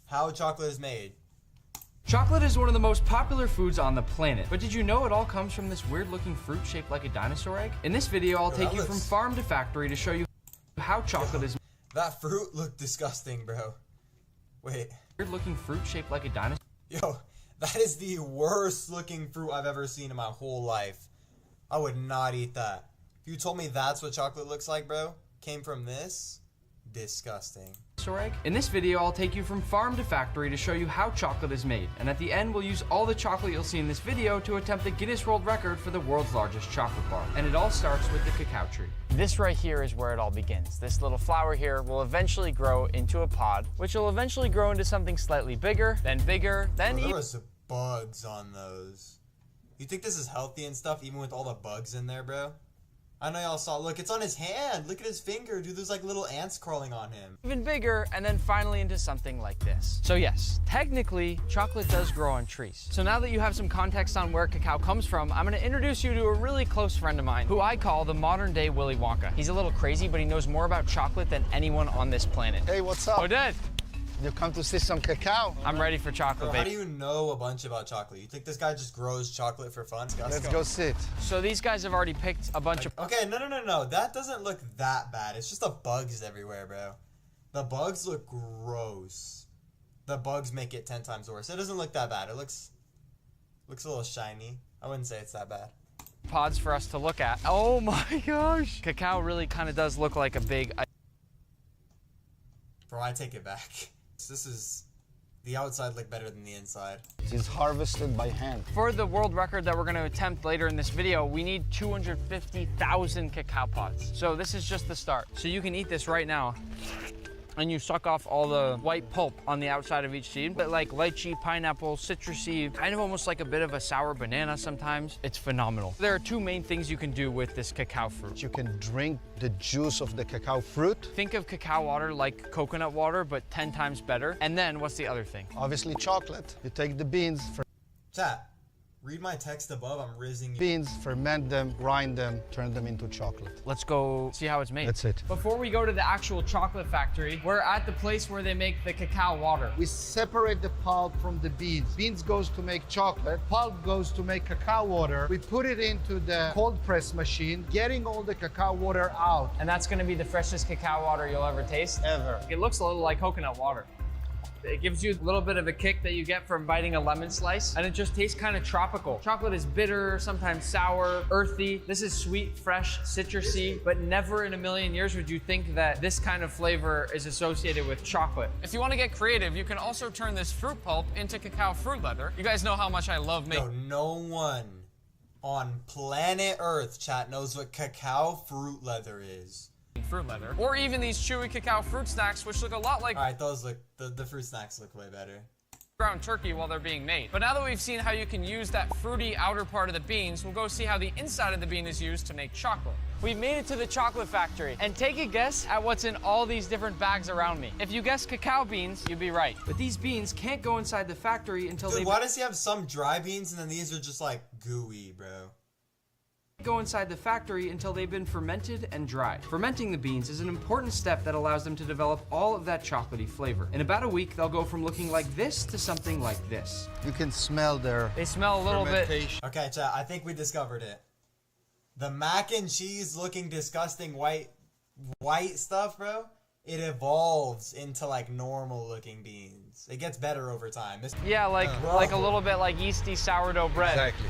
how chocolate is made. Chocolate is one of the most popular foods on the planet, but did you know it all comes from this weird looking fruit shaped like a dinosaur egg? In this video, I'll take you from farm to factory to show you how chocolate is. That fruit looked disgusting, bro. Wait. Weird looking fruit shaped like a dinosaur. Yo, that is the worst looking fruit I've ever seen in my whole life. I would not eat that. If you told me that's what chocolate looks like, bro, came from this, disgusting. Egg. In this video, I'll take you from farm to factory to show you how chocolate is made. And at the end, we'll use all the chocolate you'll see in this video to attempt the Guinness World Record for the world's largest chocolate bar. And it all starts with the cacao tree. This right here is where it all begins. This little flower here will eventually grow into a pod, which will eventually grow into something slightly bigger, then there was bugs on those. You think this is healthy and stuff, even with all the bugs in there, bro? I know y'all saw. Look, it's on his hand. Look at his finger, dude. There's like little ants crawling on him. Even bigger, and then finally into something like this. So yes, technically, chocolate does grow on trees. So now that you have some context on where cacao comes from, I'm gonna introduce you to a really close friend of mine, who I call the modern day Willy Wonka. He's a little crazy, but he knows more about chocolate than anyone on this planet. Hey, what's up? Oded! You come to see some cacao? I'm ready for chocolate, Bro, how baby. do you know a bunch about chocolate? You think this guy just grows chocolate for fun? Let's go sit. So these guys have already picked a bunch of... Okay, no. That doesn't look that bad. It's just the bugs everywhere, bro. The bugs look gross. The bugs make it 10 times worse. It doesn't look that bad. It looks a little shiny. I wouldn't say it's that bad. Pods for us to look at. Oh my gosh. Cacao really kind of does look like a big... Bro, I take it back. The outside look better than the inside. It is harvested by hand. For the world record that we're going to attempt later in this video, we need 250,000 cacao pods. So this is just the start. So you can eat this right now, and you suck off all the white pulp on the outside of each seed. But like lychee, pineapple, citrusy, kind of almost like a bit of a sour banana sometimes. It's phenomenal. There are two main things you can do with this cacao fruit. You can drink the juice of the cacao fruit. Think of cacao water like coconut water, but 10 times better. And then what's the other thing? Obviously chocolate. You take the beans, Chat, read my text above. I'm rizzing you. beans, ferment them, grind them, turn them into chocolate. Let's go see how it's made. That's it. Before we go to the actual chocolate factory, we're at the place where they make the cacao water. We separate the pulp from the beans. Beans goes to make chocolate, pulp goes to make cacao water. We put it into the cold press machine, getting all the cacao water out. And that's gonna be the freshest cacao water you'll ever taste. Ever. It looks a little like coconut water. It gives you a little bit of a kick that you get from biting a lemon slice, and it just tastes kind of tropical. Chocolate is bitter, sometimes sour, earthy. This is sweet, fresh, citrusy, but never in a million years would you think that this kind of flavor is associated with chocolate. If you want to get creative, you can also turn this fruit pulp into cacao fruit leather. You guys know how much I love making. Yo, no one on planet Earth, chat, knows what cacao fruit leather is. Fruit leather, or even these chewy cacao fruit snacks, which look a lot like All right, those look, the fruit snacks look way better. ground turkey while they're being made. But now that we've seen how you can use that fruity outer part of the beans, we'll go see how the inside of the bean is used to make chocolate. We've made it to the chocolate factory, and take a guess at what's in all these different bags around me. If you guess cacao beans, you'd be right. But these beans can't go inside the factory until Dude, they why does he have some dry beans and then these are just like gooey, bro? they've been fermented and dried. Fermenting the beans is an important step that allows them to develop all of that chocolatey flavor. In about a week, they'll go from looking like this to something like this. You can smell their They smell a little bit. fermentation. Okay, chat, I think we discovered it. The mac and cheese looking disgusting white stuff, bro, it evolves into like normal looking beans. It gets better over time. Yeah, like a little bit like yeasty sourdough bread. Exactly.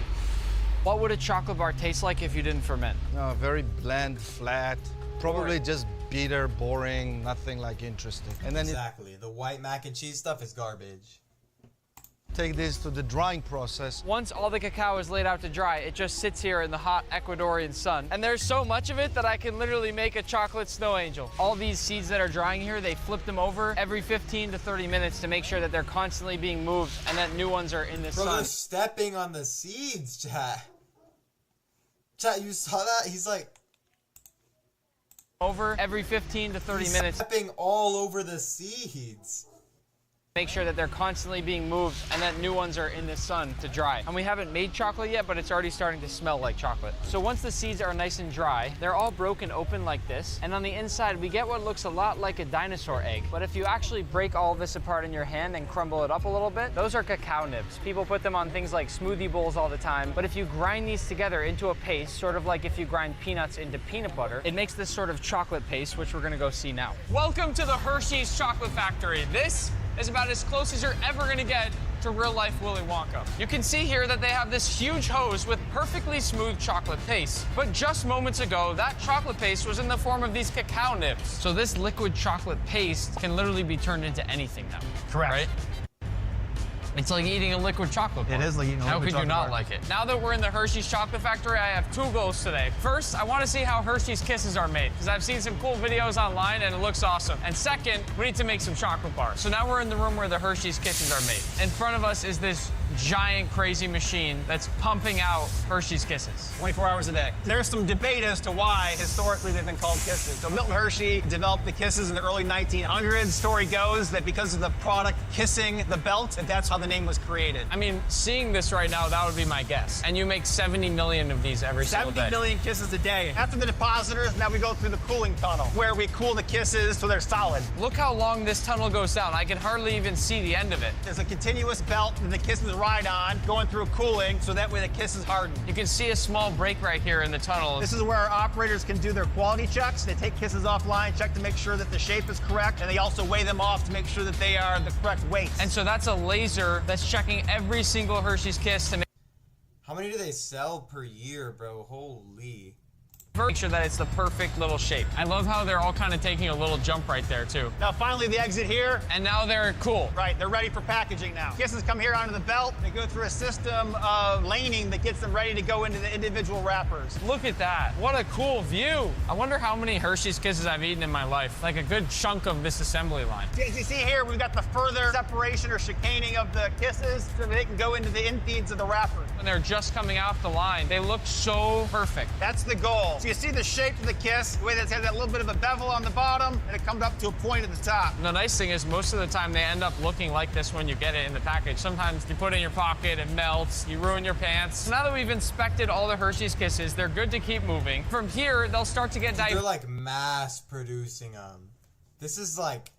What would a chocolate bar taste like if you didn't ferment? No, very bland, flat, probably just bitter, boring, nothing like interesting. And then Exactly. The white mac and cheese stuff is garbage. you take this to the drying process. Once all the cacao is laid out to dry, it just sits here in the hot Ecuadorian sun. And there's so much of it that I can literally make a chocolate snow angel. All these seeds that are drying here, they flip them over every 15 to 30 minutes to make sure that they're constantly being moved and that new ones are in the Bro, sun. they're stepping on the seeds, chat. Chat, you saw that? He's like Over every 15 to 30 minutes. stepping all over the seeds. Make sure that they're constantly being moved and that new ones are in the sun to dry. And we haven't made chocolate yet, but it's already starting to smell like chocolate. So once the seeds are nice and dry, they're all broken open like this. And on the inside, we get what looks a lot like a dinosaur egg. But if you actually break all of this apart in your hand and crumble it up a little bit, those are cacao nibs. People put them on things like smoothie bowls all the time. But if you grind these together into a paste, sort of like if you grind peanuts into peanut butter, it makes this sort of chocolate paste, which we're gonna go see now. Welcome to the Hershey's Chocolate Factory. This is about as close as you're ever gonna get to real life Willy Wonka. You can see here that they have this huge hose with perfectly smooth chocolate paste. But just moments ago, that chocolate paste was in the form of these cacao nibs. So this liquid chocolate paste can literally be turned into anything now. Correct. Right? It's like eating a liquid chocolate bar. It is like eating a liquid chocolate bar. How could you not like it? Now that we're in the Hershey's Chocolate Factory, I have 2 goals today. First, I want to see how Hershey's Kisses are made, because I've seen some cool videos online and it looks awesome. And second, we need to make some chocolate bars. So now we're in the room where the Hershey's Kisses are made. In front of us is this giant, crazy machine that's pumping out Hershey's Kisses. 24 hours a day. There's some debate as to why historically they've been called Kisses. So Milton Hershey developed the Kisses in the early 1900s. Story goes that because of the product kissing the belt, that's how the name was created. I mean, seeing this right now, that would be my guess. And you make 70 million of these every single day. 70 million Kisses a day. After the depositors, now we go through the cooling tunnel, where we cool the Kisses so they're solid. Look how long this tunnel goes down. I can hardly even see the end of it. There's a continuous belt that the Kisses ride on, going through cooling, so that way the Kisses harden. You can see a small break right here in the tunnel. This is where our operators can do their quality checks. They take Kisses offline, check to make sure that the shape is correct, and they also weigh them off to make sure that they are the correct weight. And so that's a laser that's checking every single Hershey's Kiss to How many do they sell per year, bro? Holy. make sure that it's the perfect little shape. I love how they're all kind of taking a little jump right there too. Now finally the exit here. And now they're cool. Right, they're ready for packaging now. Kisses come here onto the belt. They go through a system of laning that gets them ready to go into the individual wrappers. Look at that. What a cool view. I wonder how many Hershey's Kisses I've eaten in my life. Like a good chunk of this assembly line. As you see here, we've got the further separation or chicaning of the Kisses so they can go into the infeeds of the wrapper. When they're just coming off the line, they look so perfect. That's the goal. So you see the shape of the Kiss, the way that it has that little bit of a bevel on the bottom, and it comes up to a point at the top. The nice thing is most of the time they end up looking like this when you get it in the package. Sometimes you put it in your pocket, it melts, you ruin your pants. So now that we've inspected all the Hershey's Kisses, they're good to keep moving. From here, they'll start to get They're like mass producing them. This is like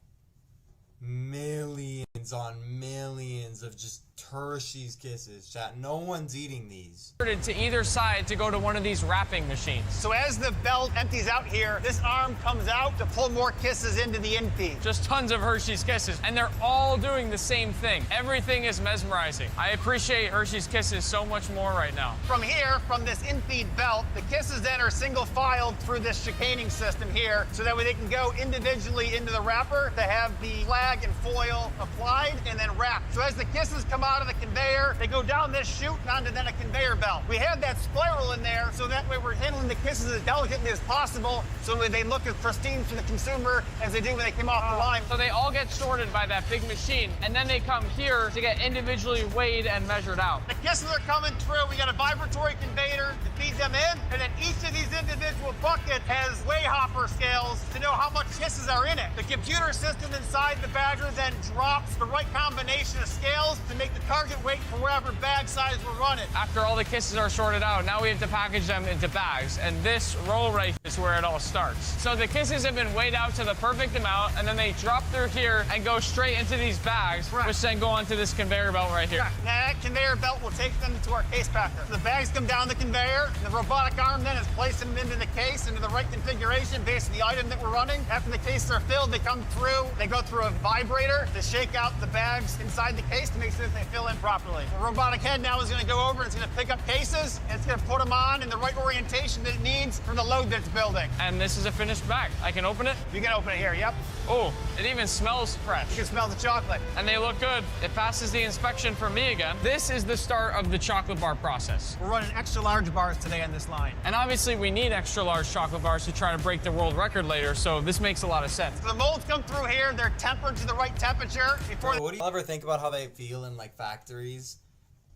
millions on millions of just Hershey's Kisses, chat. No one's eating these. To either side to go to one of these wrapping machines. So as the belt empties out here, this arm comes out to pull more Kisses into the infeed. Just tons of Hershey's Kisses, and they're all doing the same thing. Everything is mesmerizing. I appreciate Hershey's Kisses so much more right now. From here, from this infeed belt, the Kisses then are single filed through this chicaning system here, so that way they can go individually into the wrapper to have the flag and foil applied and then wrapped. So as the Kisses come out of the conveyor, they go down this chute and onto then a conveyor belt. We have that spiral in there, so that way we're handling the Kisses as delicately as possible, so that they look as pristine to the consumer as they do when they came off the line. So they all get sorted by that big machine, and then they come here to get individually weighed and measured out. The Kisses are coming through. We got a vibratory conveyor to feed them in, and then each of these individual buckets has weigh hopper scales to know how much Kisses are in it. The computer system inside the Badger then drops the right combination of scales to make the target weight for whatever bag size we're running. After all the Kisses are sorted out, now we have to package them into bags, and this roll right is where it all starts. So the Kisses have been weighed out to the perfect amount, and then they drop through here and go straight into these bags, Right. which then go onto this conveyor belt right here. Yeah. Now that conveyor belt will take them to our case packer. The bags come down the conveyor, and the robotic arm then is placing them into the case, into the right configuration based on the item that we're running. After the cases are filled, they come through, they go through a vibrator to shake out the bags inside the case to make sure that they fill in properly. The robotic head now is going to go over and it's going to pick up cases, and it's going to put them on in the right orientation that it needs for the load that it's building. And this is a finished bag. I can open it. You can open it here, yep. Oh, it even smells fresh. You can smell the chocolate. And they look good. It passes the inspection for me again. This is the start of the chocolate bar process. We're running extra large bars today on this line. And obviously we need extra large chocolate bars to try to break the world record later, so this makes a lot of sense. So the molds come through here, they're tempered to the right temperature before Bro, what do you ever think about how they feel in like factories?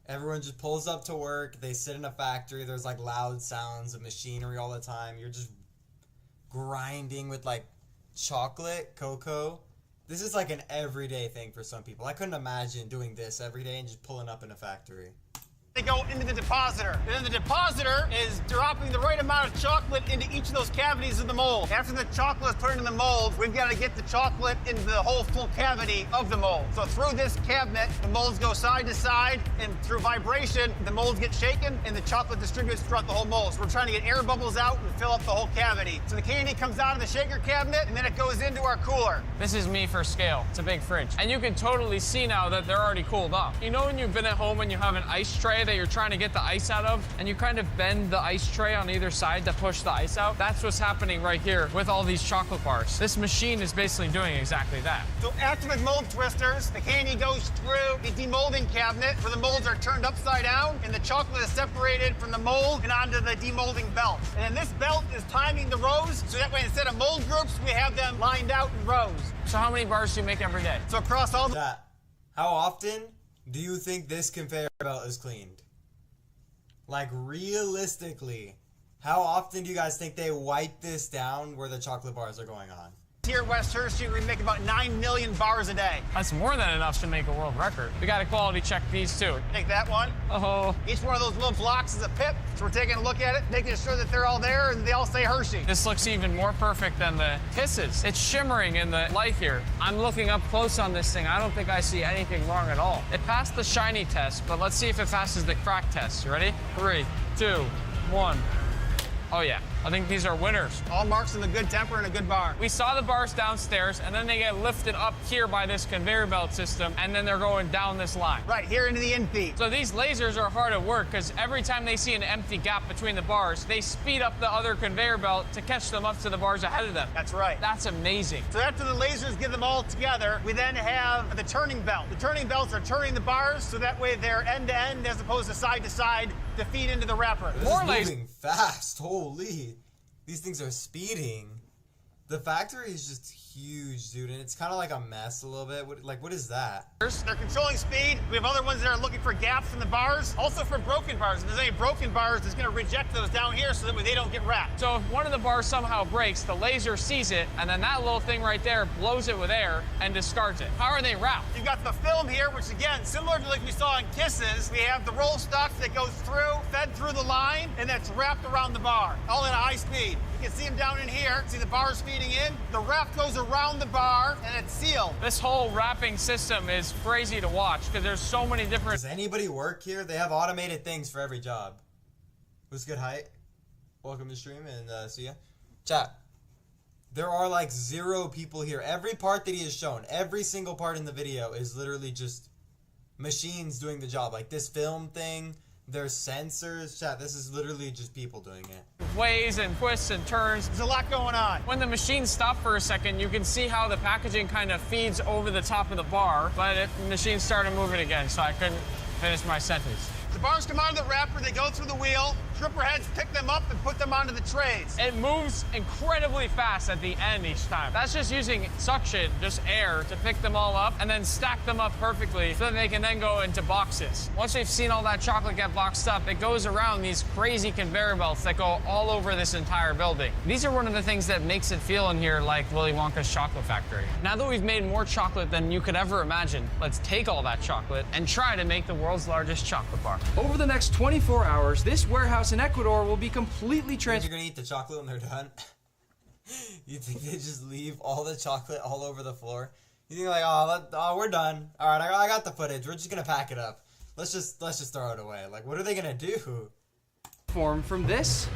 Everyone just pulls up to work, they sit in a factory, there's like loud sounds of machinery all the time. You're just grinding with like chocolate, cocoa. This is like an everyday thing for some people. I couldn't imagine doing this every day and just pulling up in a factory. They go into the depositor. And then the depositor is dropping the right amount of chocolate into each of those cavities of the mold. After the chocolate is turned in the mold, we've got to get the chocolate into the whole full cavity of the mold. So through this cabinet, the molds go side to side, and through vibration, the molds get shaken, and the chocolate distributes throughout the whole mold. So we're trying to get air bubbles out and fill up the whole cavity. So the candy comes out of the shaker cabinet, and then it goes into our cooler. This is me for scale. It's a big fridge. And you can totally see now that they're already cooled off. You know when you've been at home and you have an ice tray that you're trying to get the ice out of, and you kind of bend the ice tray on either side to push the ice out? That's what's happening right here with all these chocolate bars. This machine is basically doing exactly that. So after the mold twisters, the candy goes through the demolding cabinet where the molds are turned upside down and the chocolate is separated from the mold and onto the demolding belt. And then this belt is timing the rows, so that way instead of mold groups, we have them lined out in rows. So how many bars do you make every day? So across all the... Chat, how often do you think this conveyor belt is cleaned? Like, realistically, how often do you guys think they wipe this down where the chocolate bars are going on? Here at West Hershey, we make about 9 million bars a day. That's more than enough to make a world record. We got to quality check these too. Take that one. Oh. Each one of those little blocks is a pip, so we're taking a look at it, making sure that they're all there and they all say Hershey. This looks even more perfect than the Kisses. It's shimmering in the light here. I'm looking up close on this thing. I don't think I see anything wrong at all. It passed the shiny test, but let's see if it passes the crack test. You ready? 3, 2, 1. Oh yeah, I think these are winners. All marks in a good temper and a good bar. We saw the bars downstairs, and then they get lifted up here by this conveyor belt system, and then they're going down this line. Right, here into the in-feed. So these lasers are hard at work, because every time they see an empty gap between the bars, they speed up the other conveyor belt to catch them up to the bars ahead of them. That's right. That's amazing. So after the lasers get them all together, we then have the turning belt. The turning belts are turning the bars, so that way they're end-to-end as opposed to side-to-side to feed into the wrapper. This More is lasers. moving fast. Holy. These things are speeding. The factory is just huge, dude, and it's kind of like a mess a little bit. What is that? They're controlling speed. We have other ones that are looking for gaps in the bars. Also for broken bars. If there's any broken bars, it's going to reject those down here so that way they don't get wrapped. So if one of the bars somehow breaks, the laser sees it, and then that little thing right there blows it with air and discards it. How are they wrapped? You've got the film here, which again, similar to like we saw in Kisses, we have the roll stock that goes through, fed through the line, and that's wrapped around the bar, all at a high speed. You can see them down in here. See the bars feeding in? The wrap goes around the bar, and it's sealed. This whole wrapping system is crazy to watch because there's so many different... Does anybody work here? They have automated things for every job. What's good, height? Welcome to stream and see ya. Chat. There are like 0 people here. Every part that he has shown, every single part in the video is literally just machines doing the job. Like this film thing, there's sensors. Chat, this is literally just people doing it. Ways and twists and turns. There's a lot going on. When the machine stopped for a second, you can see how the packaging kind of feeds over the top of the bar, but the machine started moving again, so I couldn't finish my sentence. The bars come out of the wrapper, they go through the wheel, stripper heads pick them up and put them onto the trays. It moves incredibly fast at the end each time. That's just using suction, just air, to pick them all up and then stack them up perfectly so that they can then go into boxes. Once we've seen all that chocolate get boxed up, it goes around these crazy conveyor belts that go all over this entire building. These are one of the things that makes it feel in here like Willy Wonka's chocolate factory. Now that we've made more chocolate than you could ever imagine, let's take all that chocolate and try to make the world's largest chocolate bar. Over the next 24 hours, this warehouse in Ecuador will be completely You're gonna eat the chocolate when they're done? You think they just leave all the chocolate all over the floor? You think like, oh, we're done. All right, I got the footage. We're just gonna pack it up. Let's just throw it away. Like, what are they gonna do? transform from this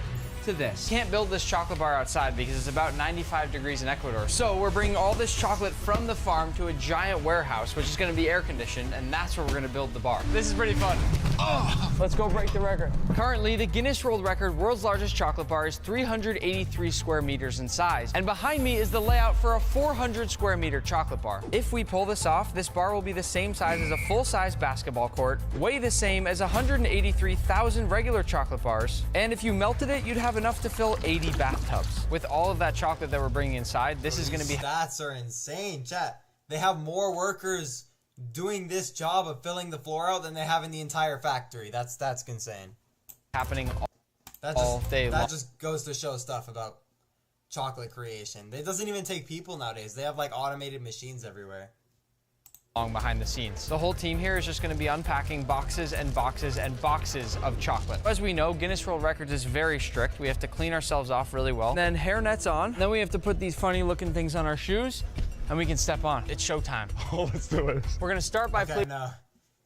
to this. Can't build this chocolate bar outside because it's about 95 degrees in Ecuador. So we're bringing all this chocolate from the farm to a giant warehouse, which is going to be air conditioned, and that's where we're going to build the bar. This is pretty fun. Oh, let's go break the record. Currently, the Guinness World Record world's largest chocolate bar is 383 square meters in size. And behind me is the layout for a 400 square meter chocolate bar. If we pull this off, this bar will be the same size as a full-size basketball court, weigh the same as 183,000 regular chocolate bars, and if you melted it, you'd have enough to fill 80 bathtubs. With all of that chocolate that we're bringing inside, this is going to be... Stats are insane, chat. They have more workers doing this job of filling the floor out than they have in the entire factory. That's insane. happening That all day long. That just goes to show stuff about chocolate creation. It doesn't even take people nowadays. They have like automated machines everywhere. Behind the scenes. The whole team here is just going to be unpacking boxes and boxes and boxes of chocolate. As we know, Guinness World Records is very strict. We have to clean ourselves off really well. Then hairnets on. Then we have to put these funny looking things on our shoes and we can step on. It's showtime. Oh, let's do it. We're going to start by No.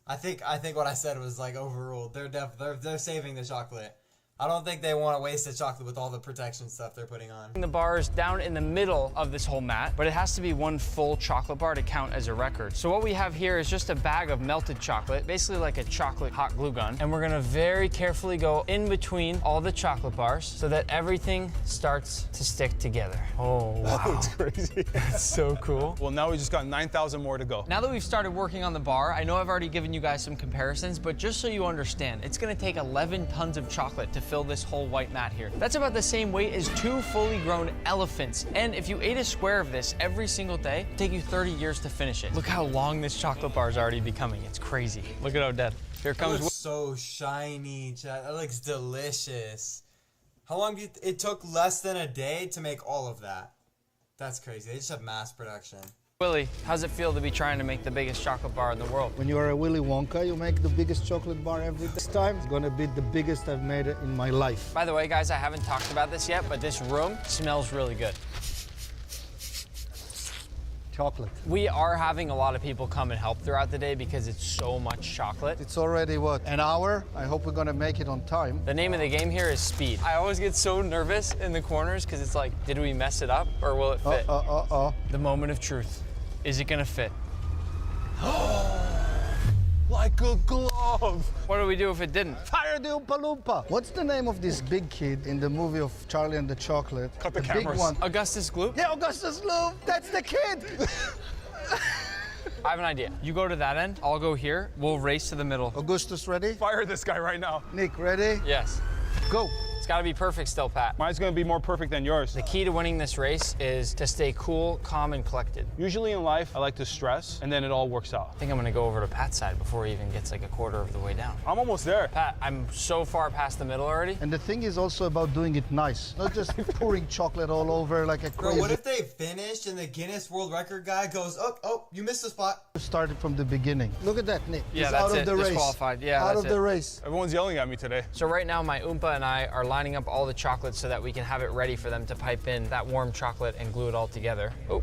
I think what I said was like overruled. They're saving the chocolate. I don't think they want to waste the chocolate with all the protection stuff they're putting on. the bars down in the middle of this whole mat, but it has to be one full chocolate bar to count as a record. So what we have here is just a bag of melted chocolate, basically like a chocolate hot glue gun. And we're gonna very carefully go in between all the chocolate bars so that everything starts to stick together. Oh, wow. That's crazy. That's so cool. Well, now we just got 9,000 more to go. Now that we've started working on the bar, I know I've already given you guys some comparisons, but just so you understand, it's gonna take 11 tons of chocolate to fill this whole white mat here. That's about the same weight as 2 fully grown elephants. And if you ate a square of this every single day, it'd take you 30 years to finish it. Look how long this chocolate bar is already becoming. It's crazy. Look at Odette. Here It comes. looks so shiny, chat. That looks delicious. How long did it took less than a day to make all of that? That's crazy. They just have mass production. Willie, how's it feel to be trying to make the biggest chocolate bar in the world? When you are a Willy Wonka, you make the biggest chocolate bar every day. This time, it's gonna be the biggest I've made it in my life. By the way, guys, I haven't talked about this yet, but this room smells really good. Chocolate. We are having a lot of people come and help throughout the day because it's so much chocolate. It's already, what, an hour? I hope we're gonna make it on time. The name of the game here is speed. I always get so nervous in the corners because it's like, did we mess it up or will it fit? The moment of truth. Is it gonna fit? Like a glove. What do we do if it didn't? Fire the Oompa Loompa! What's the name of this big kid in the movie of Charlie and the Chocolate? Cut the big cameras. one. Augustus Gloop? Yeah, Augustus Gloop! That's the kid! I have an idea. You go to that end, I'll go here. We'll race to the middle. Augustus, ready? Fire this guy right now. Nick, ready? Yes. Go! It's gotta be perfect still, Pat. Mine's gonna be more perfect than yours. The key to winning this race is to stay cool, calm, and collected. Usually in life, I like to stress, and then it all works out. I think I'm gonna go over to Pat's side before he even gets like a quarter of the way down. I'm almost there. Pat, I'm so far past the middle already. And the thing is also about doing it nice, not just pouring chocolate all over like a Bro, crazy. what if they finished and the Guinness World Record guy goes, oh, you missed the spot. Started from the beginning. Look at that, Nick. Yeah, He's that's out of it. the race. Disqualified. Yeah, out that's of the it. race. Everyone's yelling at me today. So right now, my Oompa and I are lining up all the chocolate so that we can have it ready for them to pipe in that warm chocolate and glue it all together. Oh.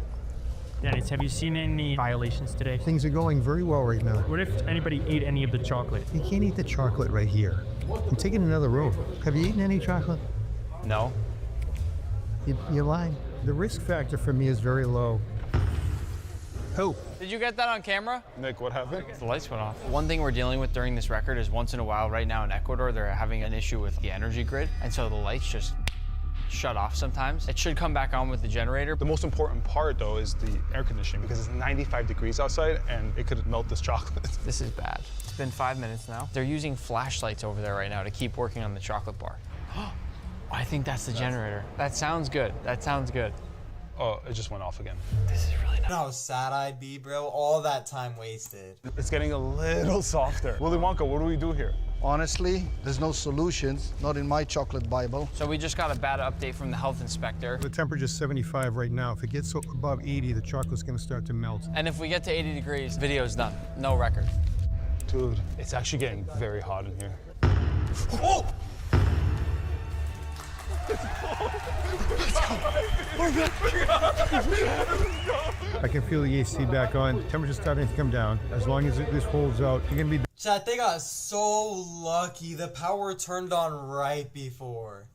Dennis, have you seen any violations today? Things are going very well right now. What if anybody ate any of the chocolate? You can't eat the chocolate right here. I'm taking another road. Have you eaten any chocolate? No. You're lying. The risk factor for me is very low. Who? Did you get that on camera? Nick, what happened? The lights went off. One thing we're dealing with during this record is once in a while right now in Ecuador, they're having an issue with the energy grid. And so the lights just shut off sometimes. It should come back on with the generator. The most important part, though, is the air conditioning because it's 95 degrees outside and it could melt this chocolate. This is bad. It's been 5 minutes now. They're using flashlights over there right now to keep working on the chocolate bar. I think that's the generator. That sounds good. That sounds good. Oh, it just went off again. This is really You know how sad I'd be, bro? All that time wasted. It's getting a little softer. Willy Wonka, what do we do here? Honestly, there's no solutions, not in my chocolate Bible. So we just got a bad update from the health inspector. The temperature's 75 right now. If it gets above 80, the chocolate's gonna start to melt. And if we get to 80 degrees, video's done. No record. Dude, it's actually getting very hot in here. Oh! I can feel the AC back on. Temperature's starting to come down. As long as this holds out, you're gonna be. Chat, they got so lucky. The power turned on right before.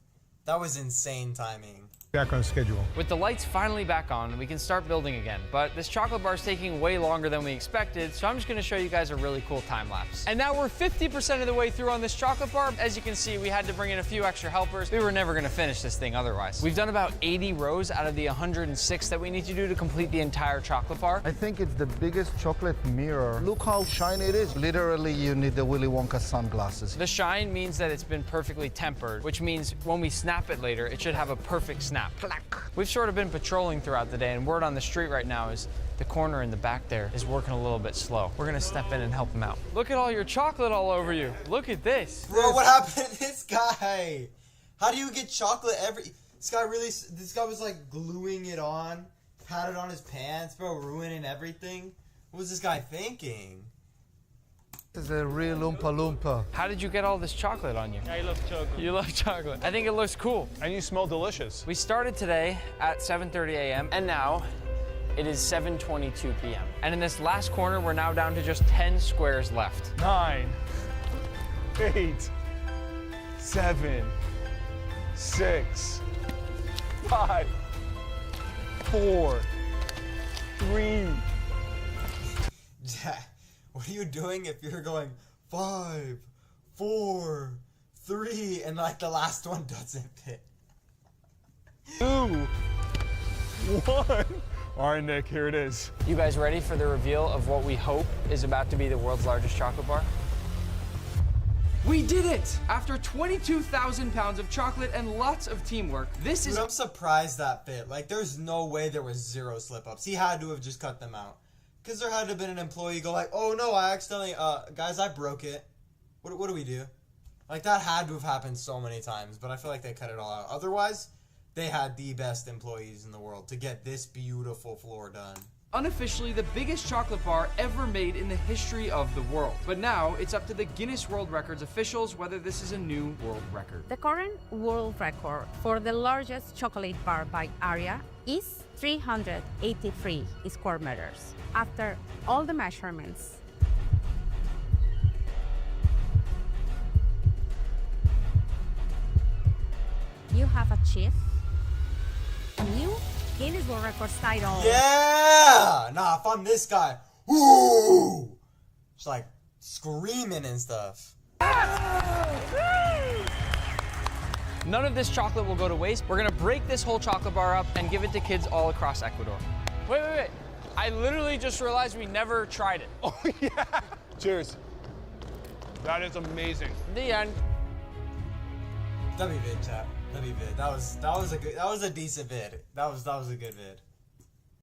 That was insane timing. Back on schedule. With the lights finally back on, we can start building again. But this chocolate bar is taking way longer than we expected, so I'm just gonna show you guys a really cool time lapse. And now we're 50% of the way through on this chocolate bar. As you can see, we had to bring in a few extra helpers. We were never gonna finish this thing otherwise. We've done about 80 rows out of the 106 that we need to do to complete the entire chocolate bar. I think it's the biggest chocolate mirror. Look how shiny it is. Literally, you need the Willy Wonka sunglasses. The shine means that it's been perfectly tempered, which means when we snap it later, it should have a perfect snap. We've sort of been patrolling throughout the day, and word on the street right now is the corner in the back there is working a little bit slow. We're gonna step in and help him out. Look at all your chocolate all over you. Look at this. Bro, what happened to this guy? How do you get chocolate every... This guy was like gluing it on, had it on his pants, bro, ruining everything. What was this guy thinking? This is a real Oompa Loompa. How did you get all this chocolate on you? I love chocolate. You love chocolate. I think it looks cool. And you smell delicious. We started today at 7:30 a.m. and now it is 7:22 p.m. And in this last corner, we're now down to just 10 squares left. 9, 8, 7, 6, 5, 4, 3. Yeah. What are you doing if you're going 5, 4, 3, and like the last one doesn't fit? 2, 1. All right, Nick, here it is. You guys ready for the reveal of what we hope is about to be the world's largest chocolate bar? We did it! After 22,000 pounds of chocolate and lots of teamwork, this is... Dude, I'm surprised that fit. Like, there's no way there was 0 slip-ups. He had to have just cut them out. Because there had to have been an employee go like, oh no, I accidentally, guys, I broke it. What do we do? Like, that had to have happened so many times, but I feel like they cut it all out. Otherwise, they had the best employees in the world to get this beautiful floor done. unofficially the biggest chocolate bar ever made in the history of the world. But now, it's up to the Guinness World Records officials whether this is a new world record. The current world record for the largest chocolate bar by area is 383 square meters. After all the measurements, you have achieved a new Guinness World Records title. Yeah! Nah, if I'm this guy, ooh! Just like screaming and stuff. None of this chocolate will go to waste. We're gonna break this whole chocolate bar up and give it to kids all across Ecuador. Wait. I literally just realized we never tried it. Oh, yeah. Cheers. That is amazing. The end. W vid, chat. W vid. That was a decent vid. That was a good vid.